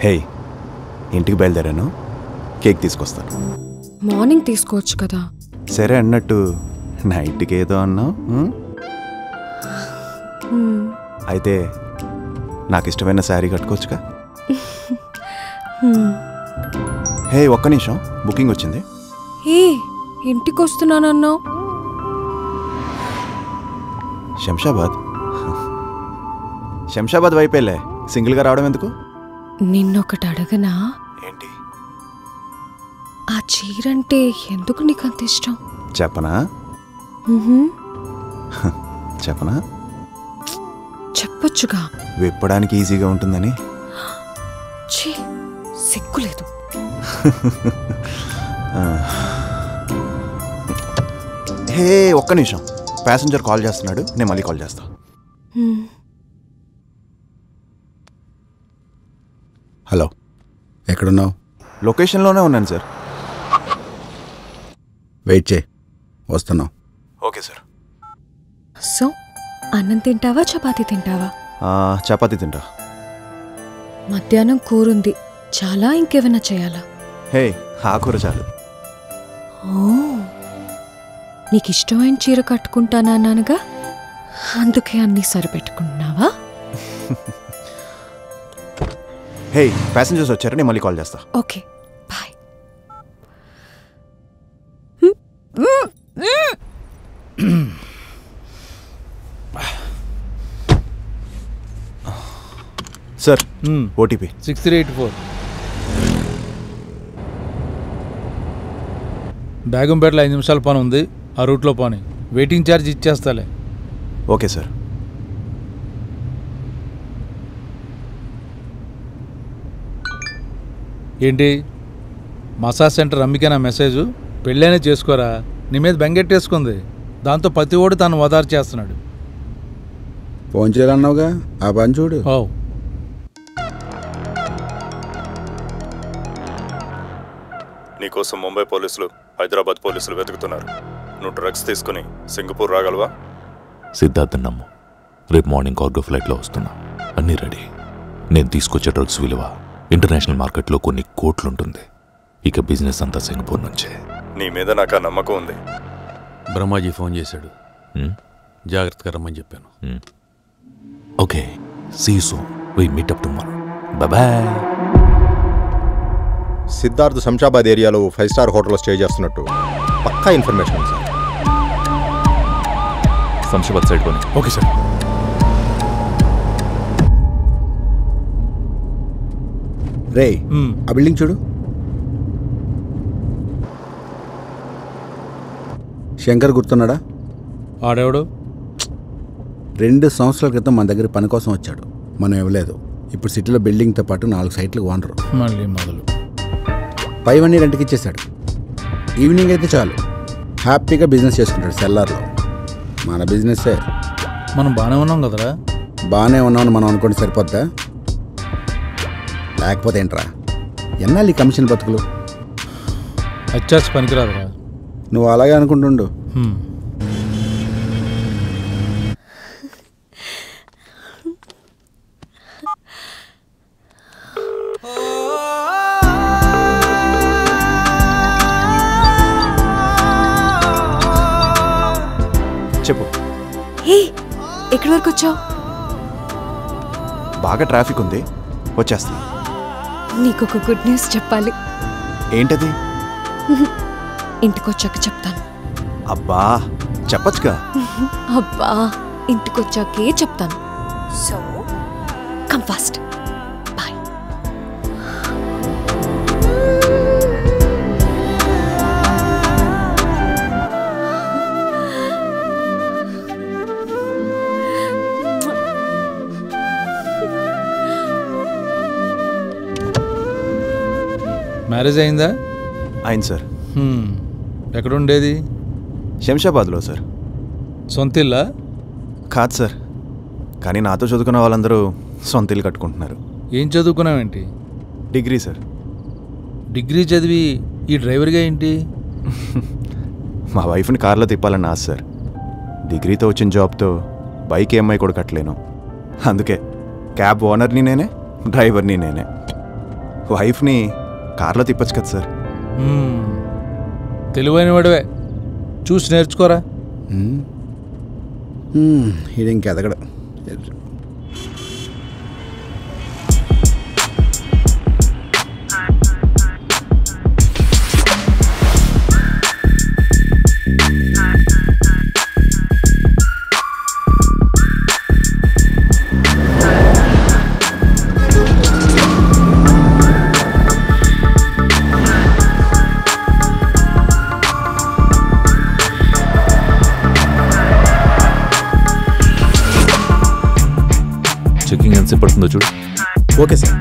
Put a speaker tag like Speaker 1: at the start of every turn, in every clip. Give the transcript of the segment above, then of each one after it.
Speaker 1: హే, ఇంటికి బయలుదేరాను, కేక్ తీసుకొస్తాను.
Speaker 2: మార్నింగ్ తీసుకోవచ్చు కదా.
Speaker 1: సరే అన్నట్టు నైట్కి ఏదో అన్నావు. అయితే నాకు ఇష్టమైన శారీ కట్టుకోవచ్చుగా. హే, ఒక్క నిమిషం, బుకింగ్ వచ్చింది.
Speaker 2: ఏ ఇంటికి వస్తున్నానన్నావు?
Speaker 1: శంషాబాద్ వైపేలే, సింగిల్గా రావడం ఎందుకు?
Speaker 2: నిన్నొకటి అడగనా?
Speaker 1: ఏంటి?
Speaker 2: ఆ చీరంటే ఎందుకు నీకు అంత ఇష్టం?
Speaker 1: చెప్పనా? చెప్పనా?
Speaker 2: చెప్పొచ్చుగా.
Speaker 1: విప్పడానికి ఈజీగా ఉంటుందని.
Speaker 2: సిగ్గులేదు.
Speaker 1: హే, ఒక్క నిమిషం, ప్యాసింజర్ కాల్ చేస్తున్నాడు, నేను మళ్ళీ కాల్ చేస్తా.
Speaker 3: హలో, ఎక్కడున్నావు?
Speaker 1: లొకేషన్లోనే ఉన్నాను సార్.
Speaker 3: వెయిట్ చేయి, వస్తున్నావు.
Speaker 1: Okay sir.
Speaker 2: సో అన్నం తింటావా, చపాతీ తింటావా?
Speaker 1: చపాతీ తింటా.
Speaker 2: మధ్యాహ్నం కూరుంది చాలా, ఇంకేమైనా చేయాలా?
Speaker 1: హే, ఆ కూర చాలు.
Speaker 2: ఓ, నీకు ఇష్టమైన చీర కట్టుకుంటానా అన్నానుగా, అందుకే అన్నీ సరిపెట్టుకుంటున్నావా?
Speaker 1: హే, ప్యాసింజర్స్ వచ్చారు, నేను మళ్ళీ కాల్ చేస్తా.
Speaker 2: Okay, bye.
Speaker 1: Sir, OTP
Speaker 4: 6384. బేగంపేటలో 5 నిమిషాల పని ఉంది, ఆ రూట్లో పోనీ. వెయిటింగ్ ఛార్జ్ ఇచ్చేస్తాలే.
Speaker 1: Okay sir.
Speaker 4: ఏంటి మసాజ్ సెంటర్ అమ్మికేనా మెసేజు? పెళ్ళైనా చేసుకోరా, నీ మీద బెంగెట్టేసుకుంది. దాంతో ప్రతి ఓడి తను వదారు చేస్తున్నాడు.
Speaker 3: ఫోన్ చేయాలన్నావుగా, ఆ పని చూడు.
Speaker 4: ఓ,
Speaker 5: నీకోసం ముంబై పోలీసులు, హైదరాబాద్ పోలీసులు వెతుకుతున్నారు. నువ్వు డ్రగ్స్ తీసుకుని సింగపూర్ రాగలవా?
Speaker 6: సిద్ధార్థ్ నమ్ము, రేపు మార్నింగ్ కార్గో ఫ్లైట్లో వస్తున్నా. అన్నీ రెడీ. నేను తీసుకొచ్చే డ్రగ్స్ విలువ ఇంటర్నేషనల్ మార్కెట్లో కొన్ని కోట్లుంటుంది. ఇక బిజినెస్ అంతా సింగపూర్ నుంచే.
Speaker 5: నీ మీద నాకు ఆ నమ్మకం ఉంది.
Speaker 7: బ్రహ్మాజీ ఫోన్ చేశాడు, జాగ్రత్తగా రమ్మని చెప్పాను.
Speaker 6: Okay, see you soon. We meet up tomorrow. Bye.
Speaker 8: Siddharth Shamshabad ఏరియాలో 5 స్టార్ హోటల్లో స్టే చేస్తున్నట్టు పక్కా ఇన్ఫర్మేషన్ ఉంది సార్.
Speaker 6: శంషాబాద్ సైడ్ కొని.
Speaker 1: Okay sir.
Speaker 3: రే, ఆ బిల్డింగ్ చూడు. శంకర్ గుర్తున్నాడా?
Speaker 4: ఆడేవాడు
Speaker 3: 2 సంవత్సరాల క్రితం మన దగ్గర పని కోసం వచ్చాడు, మనం ఇవ్వలేదు. ఇప్పుడు సిటీలో బిల్డింగ్తో పాటు 4 సైట్లకు ఓనరు.
Speaker 4: మళ్ళీ మొదలు.
Speaker 3: పైవన్నీ రెంట్కి ఇచ్చేశాడు. ఈవినింగ్ అయితే చాలు హ్యాపీగా బిజినెస్ చేసుకుంటాడు సెల్లార్లో. మన బిజినెస్సే.
Speaker 4: మనం బాగానే ఉన్నాం కదరా?
Speaker 3: బాగానే ఉన్నామని మనం అనుకుంటే సరిపోద్దా? లేకపోతే ఏంట్రా, ఎన్నాళ్ళు ఈ కమిషన్ బతుకులు?
Speaker 4: అచ్చాచి పనికిరాదురా.
Speaker 3: నువ్వు అలాగే అనుకుంటుండు.
Speaker 1: చెప్పు.
Speaker 2: హే, ఎక్కడి వరకు వచ్చావు?
Speaker 1: బాగా ట్రాఫిక్ ఉంది, వచ్చేస్తా.
Speaker 2: నీకొక గుడ్ న్యూస్ చెప్పాలి.
Speaker 1: ఏంటది?
Speaker 2: ఇంటికొచ్చాక చెప్తాను.
Speaker 1: అబ్బా, చెప్పచ్చుగా.
Speaker 2: అబ్బా, ఇంటికొచ్చాకే చెప్తాను. So come fast. Bye.
Speaker 4: Marriage అయిందా?
Speaker 1: అయింది సార్.
Speaker 4: ఎక్కడుండేది?
Speaker 1: శంషాబాద్లో సార్.
Speaker 4: సొంత ఇల్లా?
Speaker 1: కాదు సార్, కానీ నాతో చదువుకున్న వాళ్ళందరూ సొంత ఇల్లు కట్టుకుంటున్నారు.
Speaker 4: ఏం చదువుకున్నావేంటి?
Speaker 1: Degree sir.
Speaker 4: డిగ్రీ చదివి ఈ డ్రైవర్గా ఏంటి?
Speaker 1: మా వైఫ్ని కార్లో తిప్పాలని ఆశ సార్. డిగ్రీతో వచ్చిన జాబ్తో బైక్ EMI కూడా కట్టలేను. అందుకే క్యాబ్ ఓనర్ని నేనే, డ్రైవర్ని నేనే. వైఫ్ని కార్లో తిప్పచ్చు కదా సార్.
Speaker 4: తెలివైన వాడివే, చూసి నేర్చుకోరా.
Speaker 3: ఇది ఇంకెదగడ.
Speaker 6: చెకింగ్ ఎంతసేపు పడుతుందో చూడు.
Speaker 1: Okay sir.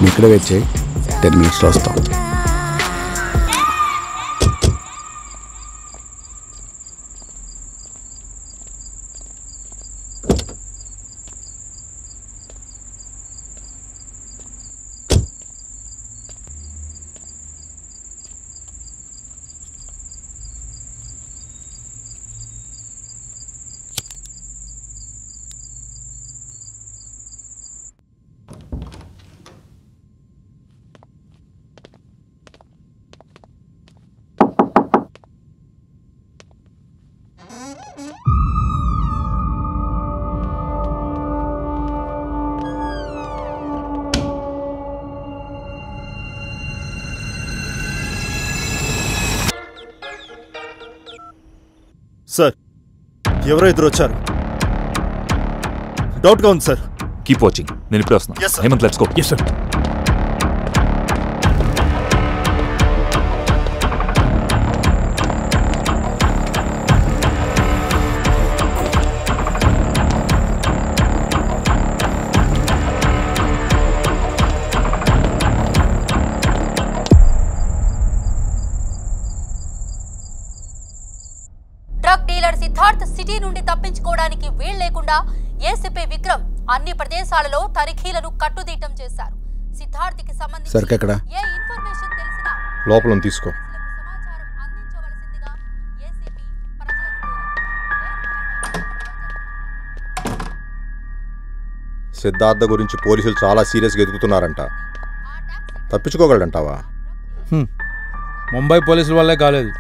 Speaker 3: ఇక్కడ వెయిట్ చేయి, 10 minutesలో వస్తాం.
Speaker 5: సార్, ఎవరో ఇద్దరు వచ్చారు. డౌట్గా ఉంది సార్.
Speaker 6: కీప్ వాచింగ్, నేను ఇప్పుడే వస్తున్నా. Hemanth, let's go.
Speaker 5: Yes sir.
Speaker 9: Drug dealer Siddharth city నుండి తప్పించుకోవడానికి వీలు లేకుండా ఏసీపీ విక్రమ్ అన్ని ప్రదేశాలలో తనిఖీలను కట్టుదిట్టం చేశారు. సిద్ధార్థ్కి సంబంధించి ఏ ఇన్ఫర్మేషన్ తెలిసినా
Speaker 8: లోపల తీసుకో.
Speaker 9: సమాచారం అందించవలసిందిగా ఏసీపీ
Speaker 8: సిద్ధార్థ గురించి పోలీసులు చాలా సీరియస్గా ఎదుగుతున్నారంట. తప్పించుకోగలడంటావా?
Speaker 4: ముంబై పోలీసుల వల్లే కాలేదు,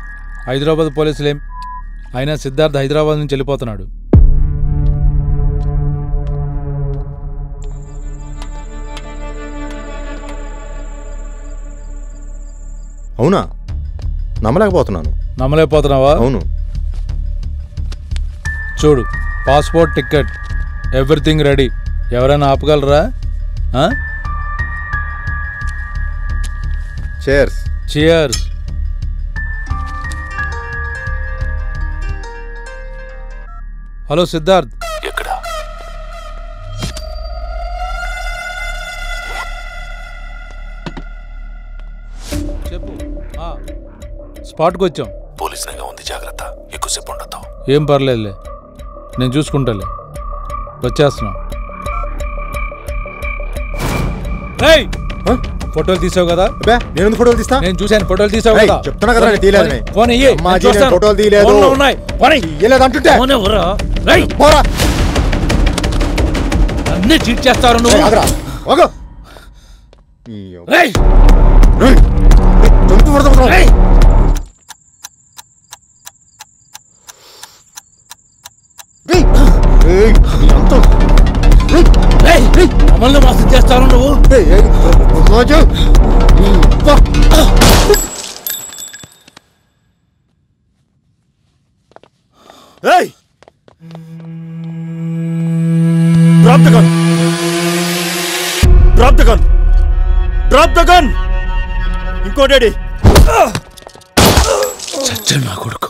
Speaker 4: హైదరాబాద్ పోలీసులేం. అయినా సిద్ధార్థ్ హైదరాబాద్ నుంచి వెళ్ళిపోతున్నాడు.
Speaker 8: అవునా? నమ్మలేకపోతున్నాను.
Speaker 4: నమ్మలేకపోతున్నావా?
Speaker 8: అవును.
Speaker 4: చూడు, పాస్పోర్ట్, టికెట్, ఎవ్రీథింగ్ రెడీ. ఎవరైనా ఆపగలరా?
Speaker 8: చేర్స్.
Speaker 4: చియర్స్. హలో సిద్ధార్థ్.
Speaker 6: ఎక్కడ?
Speaker 4: చెప్పు. స్పాట్కి వచ్చాం.
Speaker 6: పోలీస్ నిఘా ఉంది, జాగ్రత్త. ఎక్కువసేపు ఉండదు.
Speaker 4: ఏం పర్లేదులే, నేను చూసుకుంటాలే. వచ్చేస్తున్నాం. ఫోటోలు తీసావు కదా?
Speaker 8: నేను ఫోటోలు తీస్తా.
Speaker 4: నేను చూశాను, ఫోటోలు తీసావు కదా?
Speaker 8: చెప్తున్నా కదా తీయలేదు. ఫోటోలు తీయలేదు.
Speaker 4: అన్నీ చీట్ చేస్తారు నువ్వు. అమలు మోసం చేస్తాను నువ్వు.
Speaker 5: Drop the gun! Drop the gun! Drop the gun! ఇంకోటి
Speaker 4: చచ్చ నా కొడుకు.